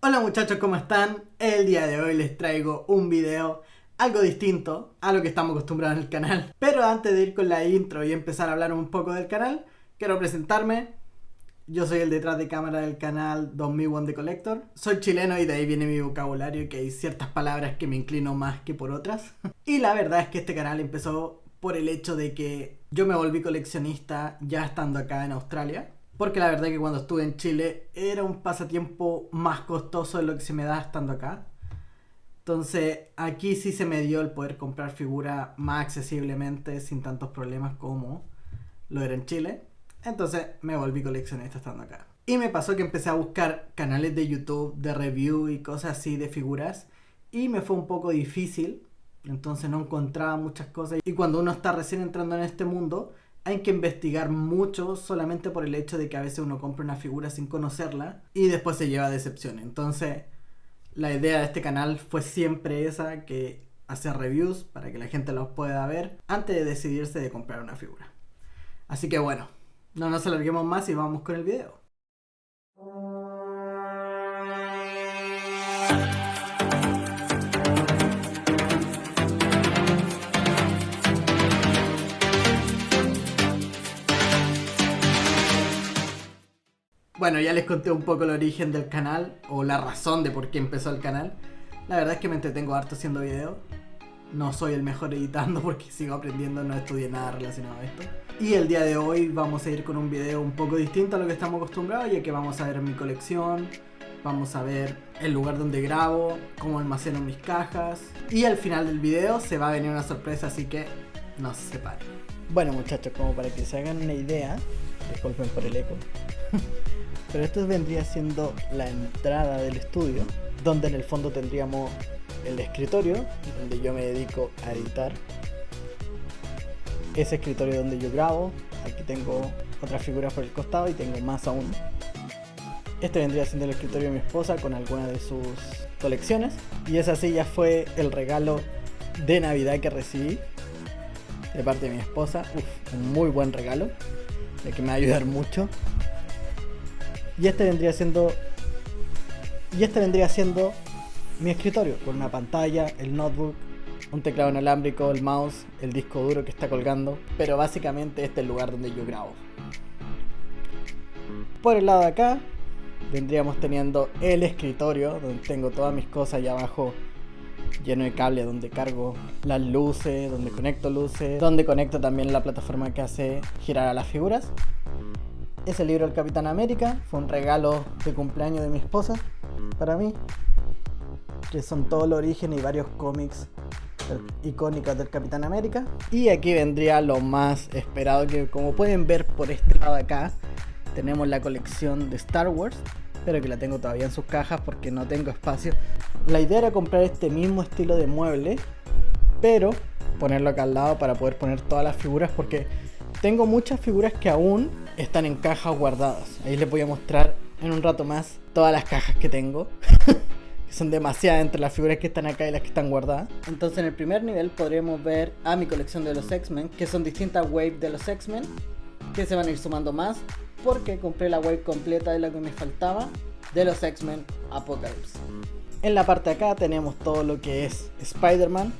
Hola muchachos, ¿cómo están? El día de hoy les traigo un video algo distinto a lo que estamos acostumbrados en el canal. Pero antes de ir con la intro y empezar a hablar un poco del canal, quiero presentarme. Yo soy el detrás de cámara del canal 2001 The Collector. Soy chileno y de ahí viene mi vocabulario, que hay ciertas palabras que me inclino más que por otras. Y la verdad es que este canal empezó por el hecho de que yo me volví coleccionista ya estando acá en Australia. Porque la verdad es que cuando estuve en Chile era un pasatiempo más costoso de lo que se me da estando acá. Entonces aquí sí se me dio el poder comprar figuras más accesiblemente sin tantos problemas como lo era en Chile. Entonces me volví coleccionista estando acá. Y me pasó que empecé a buscar canales de YouTube de review y cosas así de figuras. Y me fue un poco difícil. Entonces no encontraba muchas cosas. Y cuando uno está recién entrando en este mundo, hay que investigar mucho solamente por el hecho de que a veces uno compra una figura sin conocerla y después se lleva decepciones. Entonces la idea de este canal fue siempre esa, que hacer reviews para que la gente los pueda ver antes de decidirse de comprar una figura. Así que bueno, no nos alarguemos más y vamos con el video. Bueno, ya les conté un poco el origen del canal o la razón de por qué empezó el canal. La verdad es que me entretengo harto haciendo videos. No soy el mejor editando porque sigo aprendiendo, no estudié nada relacionado a esto. Y el día de hoy vamos a ir con un video un poco distinto a lo que estamos acostumbrados, ya que vamos a ver mi colección, vamos a ver el lugar donde grabo, cómo almaceno mis cajas. Y al final del video se va a venir una sorpresa, así que no se separen. Bueno muchachos, como para que se hagan una idea, disculpen por el eco. Pero esto vendría siendo la entrada del estudio, donde en el fondo tendríamos el escritorio, donde yo me dedico a editar. Ese escritorio donde yo grabo. Aquí tengo otras figuras por el costado y tengo más aún. Este vendría siendo el escritorio de mi esposa con algunas de sus colecciones. Y esa silla fue el regalo de Navidad que recibí de parte de mi esposa. Un muy buen regalo, de que me va a ayudar mucho. Y este vendría siendo mi escritorio, con una pantalla, el notebook, un teclado inalámbrico, el mouse, el disco duro que está colgando. Pero básicamente este es el lugar donde yo grabo. Por el lado de acá vendríamos teniendo el escritorio, donde tengo todas mis cosas allá abajo, lleno de cable, donde cargo las luces, donde conecto luces, donde conecto también la plataforma que hace girar a las figuras. Ese libro del Capitán América fue un regalo de cumpleaños de mi esposa para mí, que son todo el origen y varios cómics icónicos del Capitán América. Y aquí vendría lo más esperado, que como pueden ver por este lado de acá tenemos la colección de Star Wars, pero que la tengo todavía en sus cajas porque no tengo espacio. La idea era comprar este mismo estilo de mueble, pero ponerlo acá al lado para poder poner todas las figuras, porque tengo muchas figuras que aún están en cajas guardadas. Ahí les voy a mostrar en un rato más todas las cajas que tengo. Son demasiadas entre las figuras que están acá y las que están guardadas. Entonces en el primer nivel podremos ver a mi colección de los X-Men, que son distintas waves de los X-Men, que se van a ir sumando más, porque compré la wave completa de la que me faltaba de los X-Men Apocalypse. En la parte de acá tenemos todo lo que es Spider-Man.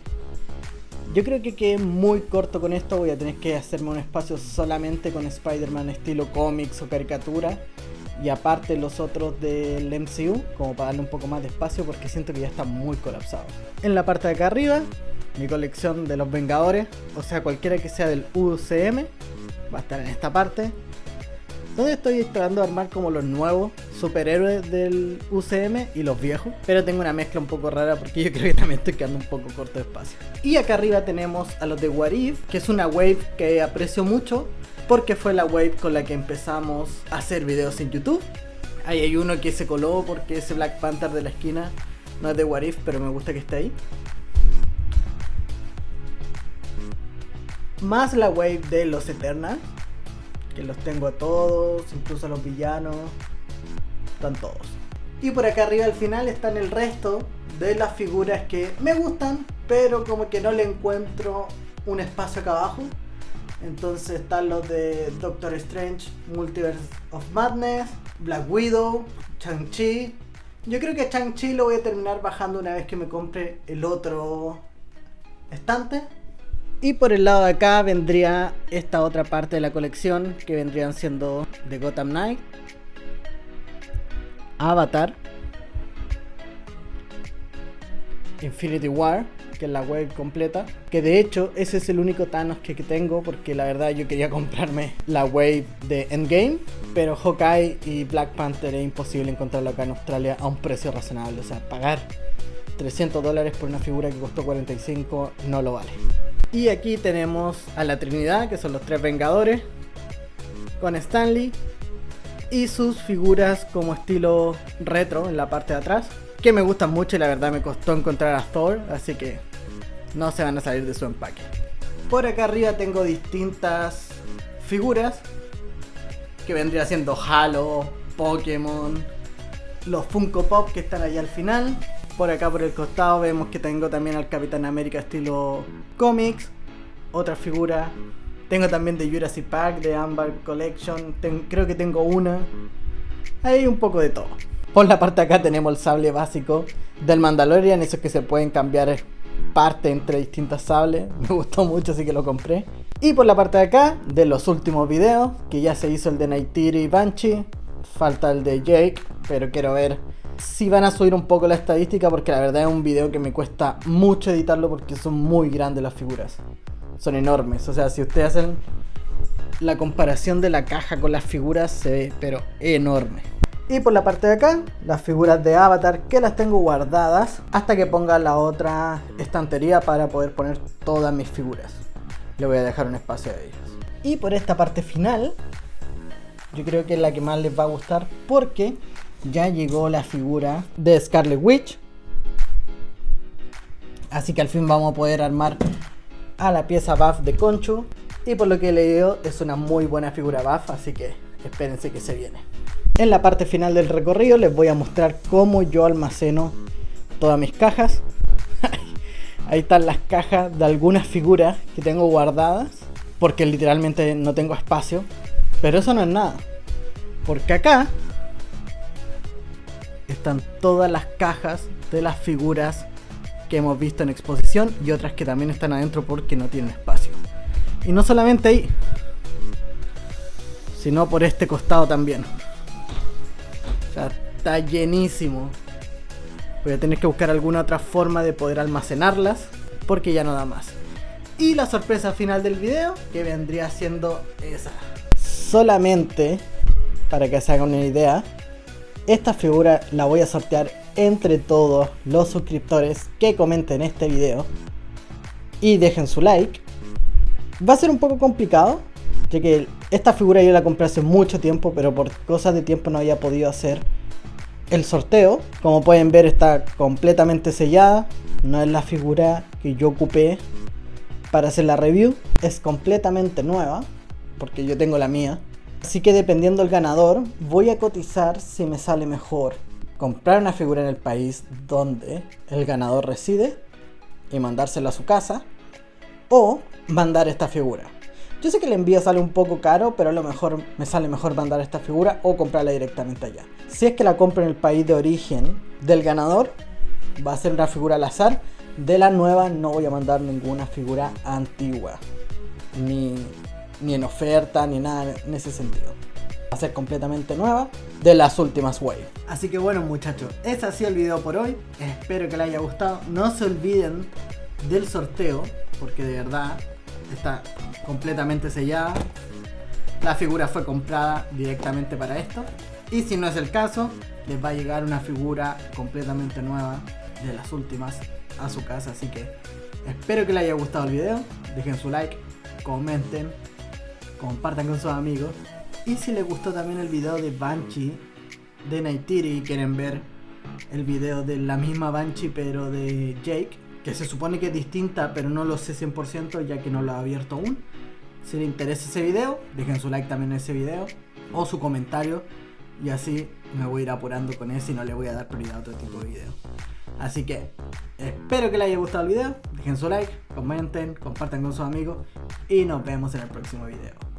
Yo creo que quedé muy corto con esto, voy a tener que hacerme un espacio solamente con Spider-Man estilo cómics o caricatura, y aparte los otros del MCU, como para darle un poco más de espacio, porque siento que ya está muy colapsado. En la parte de acá arriba, mi colección de los Vengadores, o sea cualquiera que sea del UCM, va a estar en esta parte, donde estoy tratando de armar como los nuevos superhéroes del UCM y los viejos, pero tengo una mezcla un poco rara porque yo creo que también estoy quedando un poco corto de espacio. Y acá arriba tenemos a los de What If, que es una wave que aprecio mucho porque fue la wave con la que empezamos a hacer videos en YouTube. Ahí hay uno que se coló porque ese Black Panther de la esquina no es de What If, pero me gusta que esté ahí. Más la wave de los Eternals, que los tengo a todos, incluso a los villanos, están todos. Y por acá arriba al final están el resto de las figuras que me gustan, pero como que no le encuentro un espacio acá abajo. Entonces están los de Doctor Strange, Multiverse of Madness, Black Widow, Shang-Chi, Yo creo que Shang-Chi lo voy a terminar bajando una vez que me compre el otro estante. Y por el lado de acá vendría esta otra parte de la colección, que vendrían siendo The Gotham Knight, Avatar, Infinity War, que es la wave completa, que de hecho ese es el único Thanos que tengo, porque la verdad yo quería comprarme la wave de Endgame, pero Hawkeye y Black Panther es imposible encontrarlo acá en Australia a un precio razonable. O sea, pagar $300 por una figura que costó 45 no lo vale. Y aquí tenemos a la Trinidad, que son los tres Vengadores, con Stan Lee y sus figuras como estilo retro en la parte de atrás, que me gustan mucho y la verdad me costó encontrar a Thor, así que no se van a salir de su empaque. Por acá arriba tengo distintas figuras, que vendría siendo Halo, Pokémon, los Funko Pop que están allá al final. Por acá por el costado vemos que tengo también al Capitán América estilo cómics, otra figura. Tengo también de Jurassic Park, de Amber Collection, creo que tengo una. Hay un poco de todo. Por la parte de acá tenemos el sable básico del Mandalorian, esos que se pueden cambiar parte entre distintas sables. Me gustó mucho, así que lo compré. Y por la parte de acá, de los últimos videos, que ya se hizo el de Neytiri y Banshee. Falta el de Jake, pero quiero ver si van a subir un poco la estadística, porque la verdad es un video que me cuesta mucho editarlo porque son muy grandes las figuras. Son enormes, o sea, si ustedes hacen la comparación de la caja con las figuras se ve pero enorme. Y por la parte de acá, las figuras de Avatar, que las tengo guardadas hasta que ponga la otra estantería para poder poner todas mis figuras. Le voy a dejar un espacio a ellas. Y por esta parte final, yo creo que es la que más les va a gustar, porque ya llegó la figura de Scarlet Witch. Así que al fin vamos a poder armar a la pieza buff de Khonshu. Y por lo que he leído es una muy buena figura buff, así que espérense que se viene. En la parte final del recorrido les voy a mostrar cómo yo almaceno todas mis cajas. Ahí están las cajas de algunas figuras que tengo guardadas, porque literalmente no tengo espacio. Pero eso no es nada, porque acá están todas las cajas de las figuras que hemos visto en exposición y otras que también están adentro porque no tienen espacio. Y no solamente ahí, sino por este costado también. O sea, está llenísimo. Voy a tener que buscar alguna otra forma de poder almacenarlas, porque ya no da más. Y la sorpresa final del video, que vendría siendo esa. Solamente para que se hagan una idea, esta figura la voy a sortear entre todos los suscriptores que comenten este video y dejen su like. Va a ser un poco complicado, ya que esta figura yo la compré hace mucho tiempo, pero por cosas de tiempo no había podido hacer el sorteo. Como pueden ver, está completamente sellada. No es la figura que yo ocupé para hacer la review, es completamente nueva, porque yo tengo la mía. Así que dependiendo del ganador, voy a cotizar si me sale mejor comprar una figura en el país donde el ganador reside y mandársela a su casa, o mandar esta figura. Yo sé que el envío sale un poco caro, pero a lo mejor me sale mejor mandar esta figura o comprarla directamente allá. Si es que la compro en el país de origen del ganador, va a ser una figura al azar. De la nueva no voy a mandar ninguna figura antigua, ni en oferta, ni nada en ese sentido. Va a ser completamente nueva, de las últimas wave. Así que bueno, muchachos, ese ha sido el video por hoy. Espero que les haya gustado. No se olviden del sorteo, porque de verdad está completamente sellada. La figura fue comprada directamente para esto. Y si no es el caso, les va a llegar una figura completamente nueva, de las últimas, a su casa. Así que espero que les haya gustado el video. Dejen su like, comenten, compartan con sus amigos. Y si les gustó también el video de Banshee de Neytiri y quieren ver el video de la misma Banshee pero de Jake, que se supone que es distinta, pero no lo sé 100% ya que no lo he abierto aún. Si les interesa ese video, dejen su like también en ese video o su comentario, y así me voy a ir apurando con ese y no le voy a dar prioridad a otro tipo de video. Así que espero que les haya gustado el video, dejen su like, comenten, compartan con sus amigos y nos vemos en el próximo video.